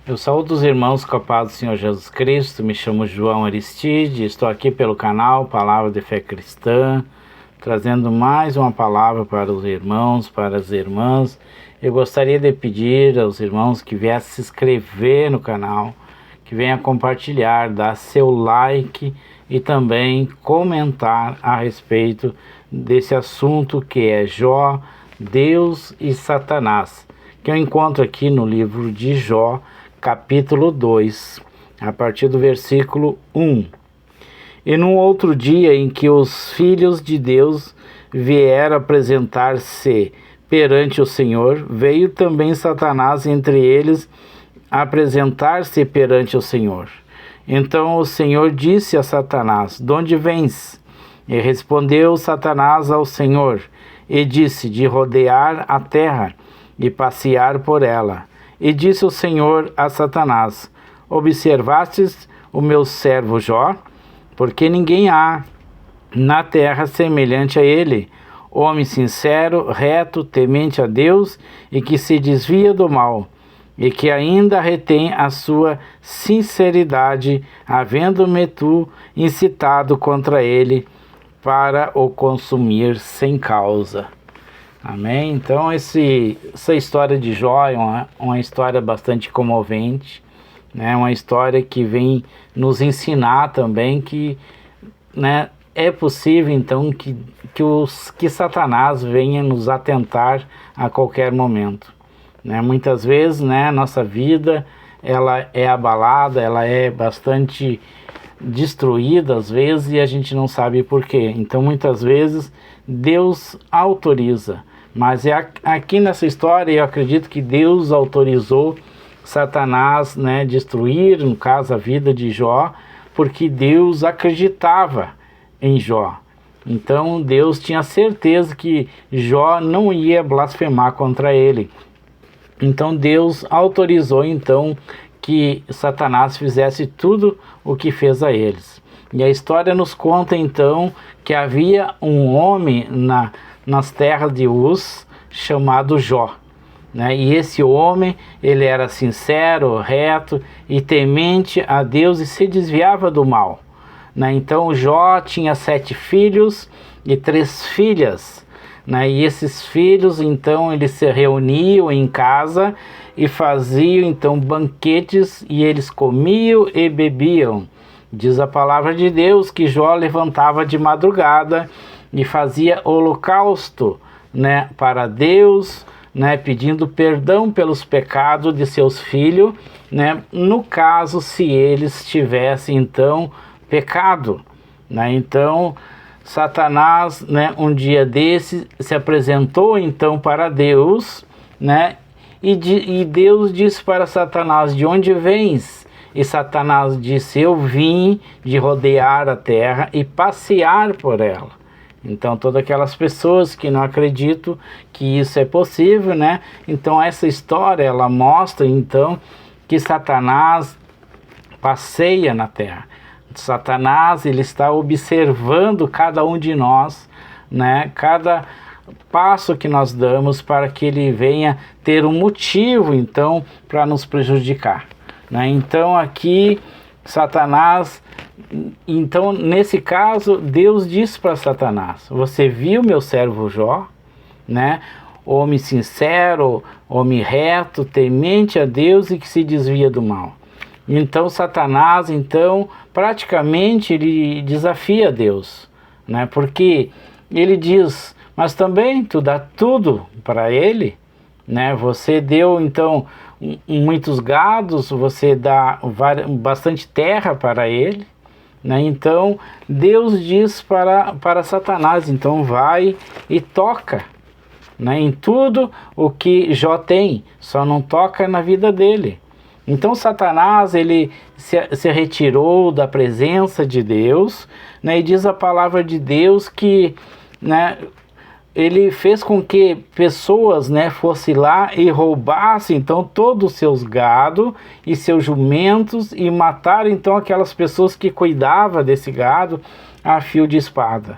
Eu saúdo os irmãos com a paz do Senhor Jesus Cristo. Me chamo João Aristide, estou aqui pelo canal Palavra de Fé Cristã, trazendo mais uma palavra para os irmãos, para as irmãs. Eu gostaria de pedir aos irmãos que viessem se inscrever no canal, que venham compartilhar, dar seu like e também comentar a respeito desse assunto que é Jó, Deus e Satanás, que eu encontro aqui no livro de Jó, capítulo 2, a partir do versículo 1. E num outro dia em que os filhos de Deus vieram apresentar-se perante o Senhor, veio também Satanás entre eles apresentar-se perante o Senhor. Então o Senhor disse a Satanás: "De onde vens?" E respondeu Satanás ao Senhor, e disse: "De rodear a terra e passear por ela." E disse o Senhor a Satanás: "Observastes o meu servo Jó? Porque ninguém há na terra semelhante a ele, homem sincero, reto, temente a Deus e que se desvia do mal, e que ainda retém a sua sinceridade, havendo-me tu incitado contra ele para o consumir sem causa." Amém? Então essa história de Jó é uma história bastante comovente, né? Uma história que vem nos ensinar também que, né, é possível então que Satanás venha nos atentar a qualquer momento, né? Muitas vezes, né, nossa vida ela é abalada, ela é bastante destruída às vezes e a gente não sabe por quê. Então muitas vezes Deus autoriza, mas aqui nessa história eu acredito que Deus autorizou Satanás, né, destruir, no caso, a vida de Jó, porque Deus acreditava em Jó. Então Deus tinha certeza que Jó não ia blasfemar contra ele. Então Deus autorizou então que Satanás fizesse tudo o que fez a eles. E a história nos conta então que havia um homem nas terras de Uz chamado Jó, né? E esse homem, ele era sincero, reto e temente a Deus e se desviava do mal, né? Então Jó tinha 7 filhos e 3 filhas, né? E esses filhos então eles se reuniam em casa e faziam então banquetes e eles comiam e bebiam. Diz a palavra de Deus que Jó levantava de madrugada e fazia holocausto, né, para Deus, né, pedindo perdão pelos pecados de seus filhos, né, no caso se eles tivessem então pecado, né? Então Satanás, né, um dia desse se apresentou então para Deus, né, e Deus disse para Satanás: "De onde vens?" E Satanás disse: "Eu vim de rodear a terra e passear por ela." Então todas aquelas pessoas que não acreditam que isso é possível, né? Então essa história ela mostra então que Satanás passeia na terra. Satanás ele está observando cada um de nós, né? Cada passo que nós damos para que ele venha ter um motivo então para nos prejudicar, né? Então aqui Satanás, então nesse caso Deus disse para Satanás: "Você viu meu servo Jó, né? Homem sincero, homem reto, temente a Deus e que se desvia do mal." Então Satanás, então praticamente ele desafia Deus, né? Porque ele diz: "Mas também tu dá tudo para ele, né? Você deu então muitos gados, você dá bastante terra para ele, né?" Então Deus diz para Satanás: "Então vai e toca, né, em tudo o que Jó tem, só não toca na vida dele." Então Satanás ele se retirou da presença de Deus, né, e diz a palavra de Deus que, né, ele fez com que pessoas, né, fossem lá e roubassem então todos os seus gado e seus jumentos e mataram então aquelas pessoas que cuidavam desse gado a fio de espada.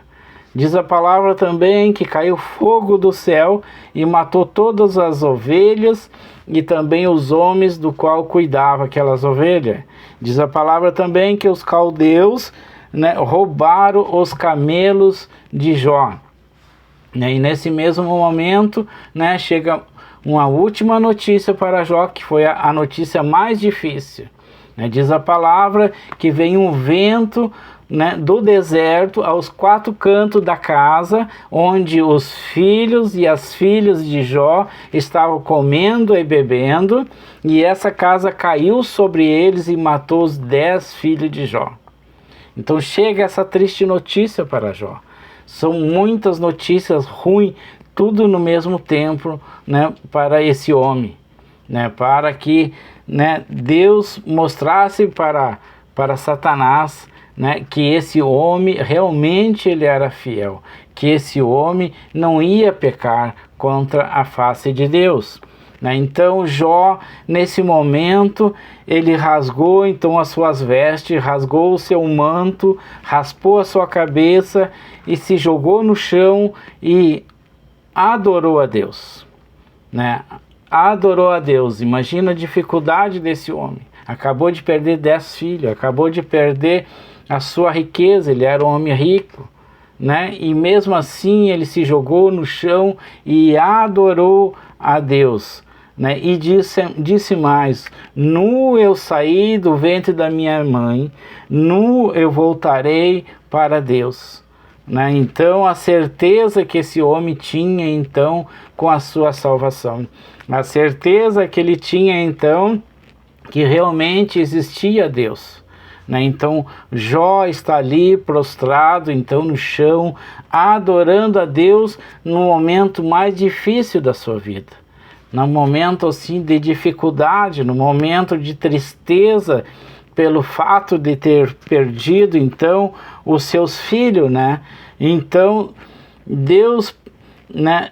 Diz a palavra também que caiu fogo do céu e matou todas as ovelhas e também os homens do qual cuidava aquelas ovelhas. Diz a palavra também que os caldeus, né, roubaram os camelos de Jó. E nesse mesmo momento, né, chega uma última notícia para Jó, que foi a notícia mais difícil. Diz a palavra que vem um vento, né, do deserto aos 4 cantos da casa, onde os filhos e as filhas de Jó estavam comendo e bebendo, e essa casa caiu sobre eles e matou os 10 filhos de Jó. Então chega essa triste notícia para Jó. São muitas notícias ruins, tudo no mesmo tempo, né, para esse homem, né, para que, né, Deus mostrasse para Satanás, né, que esse homem realmente ele era fiel, que esse homem não ia pecar contra a face de Deus. Então Jó, nesse momento, ele rasgou então as suas vestes, rasgou o seu manto, raspou a sua cabeça e se jogou no chão e adorou a Deus, né? Adorou a Deus. Imagina a dificuldade desse homem. Acabou de perder 10 filhos, acabou de perder a sua riqueza, ele era um homem rico, né? E mesmo assim ele se jogou no chão e adorou a Deus, né? E disse mais: nu eu saí do ventre da minha mãe, nu eu voltarei para Deus, né? Então a certeza que esse homem tinha então com a sua salvação, a certeza que ele tinha então que realmente existia Deus, né? Então Jó está ali prostrado então no chão, adorando a Deus no momento mais difícil da sua vida, no momento assim de dificuldade, no momento de tristeza pelo fato de ter perdido então os seus filhos, né? Então Deus, né,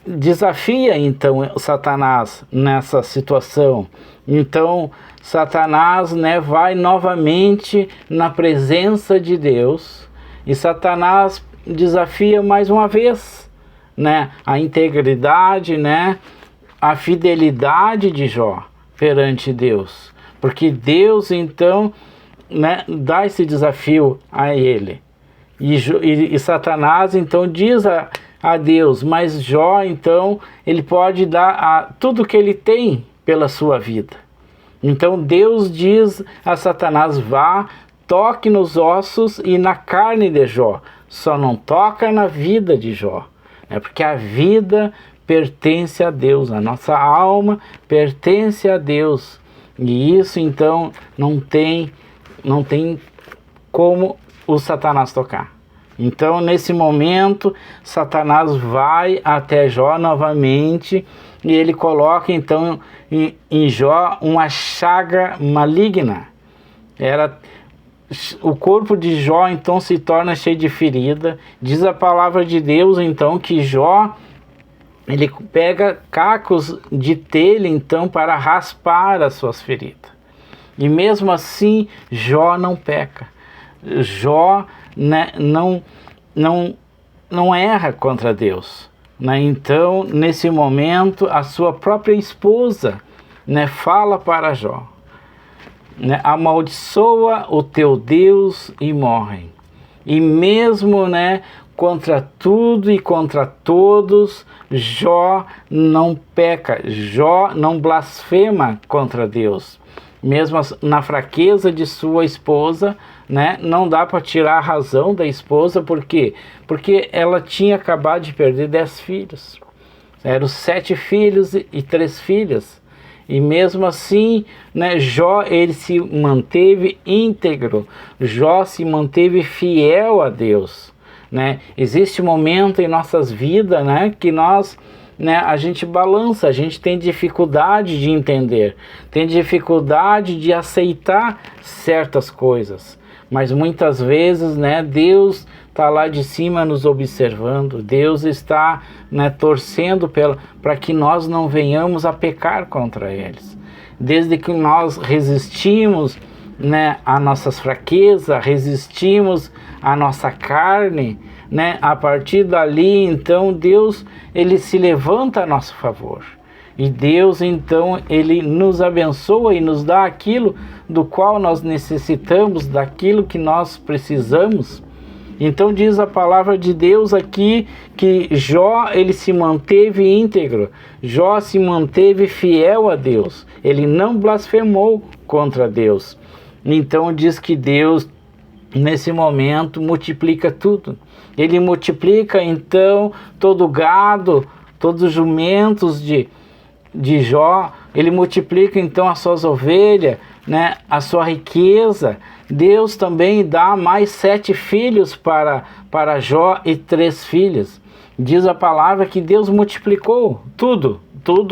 desafia então Satanás nessa situação. Então Satanás, né, vai novamente na presença de Deus e Satanás desafia mais uma vez, né, a integridade, né, a fidelidade de Jó perante Deus, porque Deus então, né, dá esse desafio a ele e Satanás então diz a Deus, mas Jó então ele pode dar tudo que ele tem pela sua vida. Então Deus diz a Satanás: vá, toque nos ossos e na carne de Jó, só não toca na vida de Jó, porque a vida pertence a Deus, a nossa alma pertence a Deus, e isso então não tem como o Satanás tocar. Então nesse momento Satanás vai até Jó novamente e ele coloca então em Jó uma chaga maligna. O corpo de Jó então se torna cheio de ferida. Diz a palavra de Deus então que Jó ele pega cacos de telha então para raspar as suas feridas. E mesmo assim Jó não peca. Jó, né, não erra contra Deus, né? Então nesse momento a sua própria esposa, né, fala para Jó, né, amaldiçoa o teu Deus e morre. E mesmo, né, contra tudo e contra todos, Jó não peca, Jó não blasfema contra Deus. Mesmo na fraqueza de sua esposa, né, não dá para tirar a razão da esposa. Por quê? Porque ela tinha acabado de perder 10 filhos. Eram 7 filhos e 3 filhas. E mesmo assim, né, Jó ele se manteve íntegro. Jó se manteve fiel a Deus, né? Existe um momento em nossas vidas, né, que nós, né, a gente balança, a gente tem dificuldade de entender, tem dificuldade de aceitar certas coisas, mas muitas vezes, né, Deus está lá de cima nos observando, Deus está, né, torcendo para que nós não venhamos a pecar contra eles. Desde que nós resistimos, né, a nossas fraquezas, resistimos a nossa carne, né, a partir dali, então, Deus, ele se levanta a nosso favor. E Deus, então, ele nos abençoa e nos dá aquilo do qual nós necessitamos, daquilo que nós precisamos. Então diz a palavra de Deus aqui que Jó, ele se manteve íntegro, Jó se manteve fiel a Deus, ele não blasfemou contra Deus. Então diz que Deus, nesse momento, multiplica tudo. Ele multiplica, então, todo o gado, todos os jumentos de Jó, ele multiplica, então, as suas ovelhas, né, a sua riqueza. Deus também dá mais 7 filhos para Jó e 3 filhas. Diz a palavra que Deus multiplicou tudo,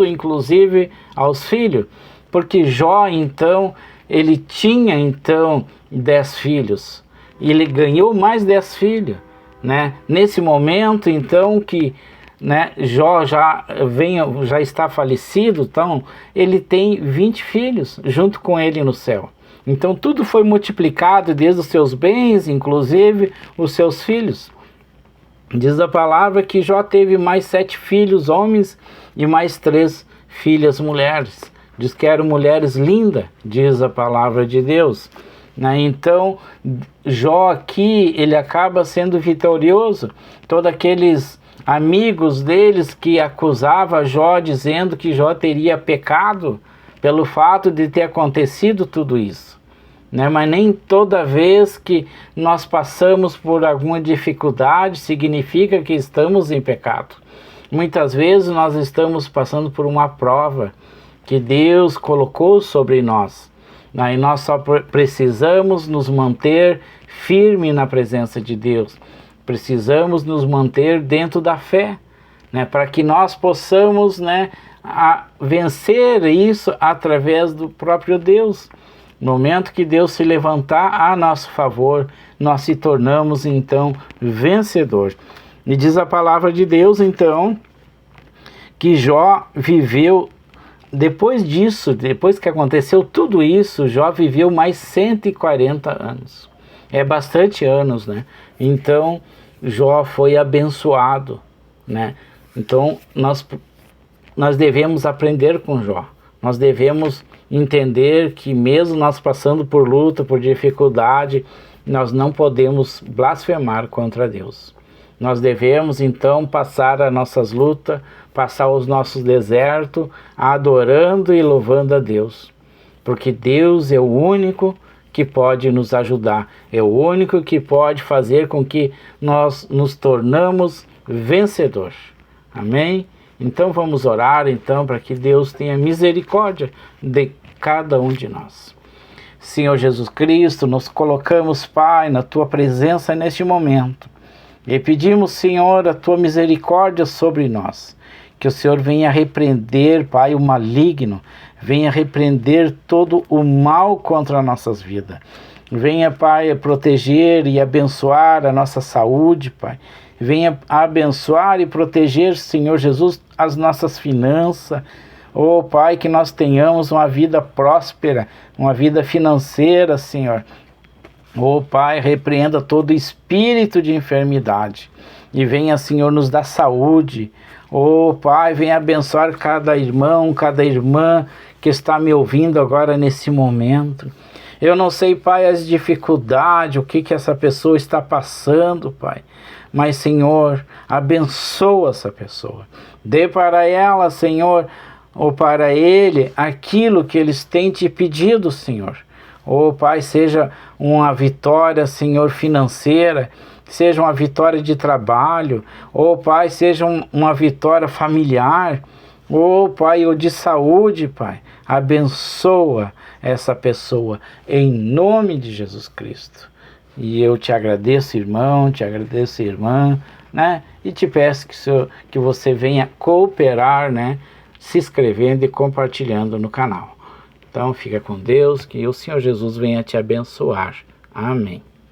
inclusive aos filhos, porque Jó, então, ele tinha, então, 10 filhos, e ele ganhou mais 10 filhos, né? Nesse momento, então, que, né, Jó já está falecido, então, ele tem 20 filhos junto com ele no céu. Então, tudo foi multiplicado, desde os seus bens, inclusive os seus filhos. Diz a palavra que Jó teve mais 7 filhos homens e mais 3 filhas mulheres. Diz que eram mulheres lindas, diz a palavra de Deus. Então, Jó aqui, ele acaba sendo vitorioso. Todos aqueles amigos deles que acusavam Jó, dizendo que Jó teria pecado pelo fato de ter acontecido tudo isso. Mas nem toda vez que nós passamos por alguma dificuldade significa que estamos em pecado. Muitas vezes nós estamos passando por uma prova que Deus colocou sobre nós. E nós só precisamos nos manter firme na presença de Deus. Precisamos nos manter dentro da fé, para que nós possamos, vencer isso através do próprio Deus. No momento que Deus se levantar a nosso favor, nós se tornamos, então, vencedor. E diz a palavra de Deus, então, que Jó viveu, depois disso, depois que aconteceu tudo isso, Jó viveu mais 140 anos. É bastante anos, Então, Jó foi abençoado, Então, nós devemos aprender com Jó. Nós devemos entender que mesmo nós passando por luta, por dificuldade, nós não podemos blasfemar contra Deus. Nós devemos, então, passar as nossas lutas, passar os nossos desertos, adorando e louvando a Deus. Porque Deus é o único que pode nos ajudar. É o único que pode fazer com que nós nos tornamos vencedores. Amém? Então vamos orar, então, para que Deus tenha misericórdia de cada um de nós. Senhor Jesus Cristo, nos colocamos, Pai, na Tua presença neste momento. E pedimos, Senhor, a Tua misericórdia sobre nós. Que o Senhor venha repreender, Pai, o maligno. Venha repreender todo o mal contra as nossas vidas. Venha, Pai, proteger e abençoar a nossa saúde, Pai. Venha abençoar e proteger, Senhor Jesus, as nossas finanças. Oh, Pai, que nós tenhamos uma vida próspera, uma vida financeira, Senhor. Oh, Pai, repreenda todo espírito de enfermidade. E venha, Senhor, nos dar saúde. Oh, Pai, venha abençoar cada irmão, cada irmã que está me ouvindo agora nesse momento. Eu não sei, Pai, as dificuldades, o que essa pessoa está passando, Pai. Mas, Senhor, abençoa essa pessoa. Dê para ela, Senhor, ou para ele, aquilo que eles têm te pedido, Senhor. Oh, Pai, seja uma vitória, Senhor, financeira, seja uma vitória de trabalho, oh, Pai, seja uma vitória familiar, oh, Pai, ou de saúde, Pai. Abençoa essa pessoa, em nome de Jesus Cristo. E eu te agradeço, irmão, te agradeço, irmã, e te peço que você venha cooperar, se inscrevendo e compartilhando no canal. Então, fica com Deus, que o Senhor Jesus venha te abençoar. Amém.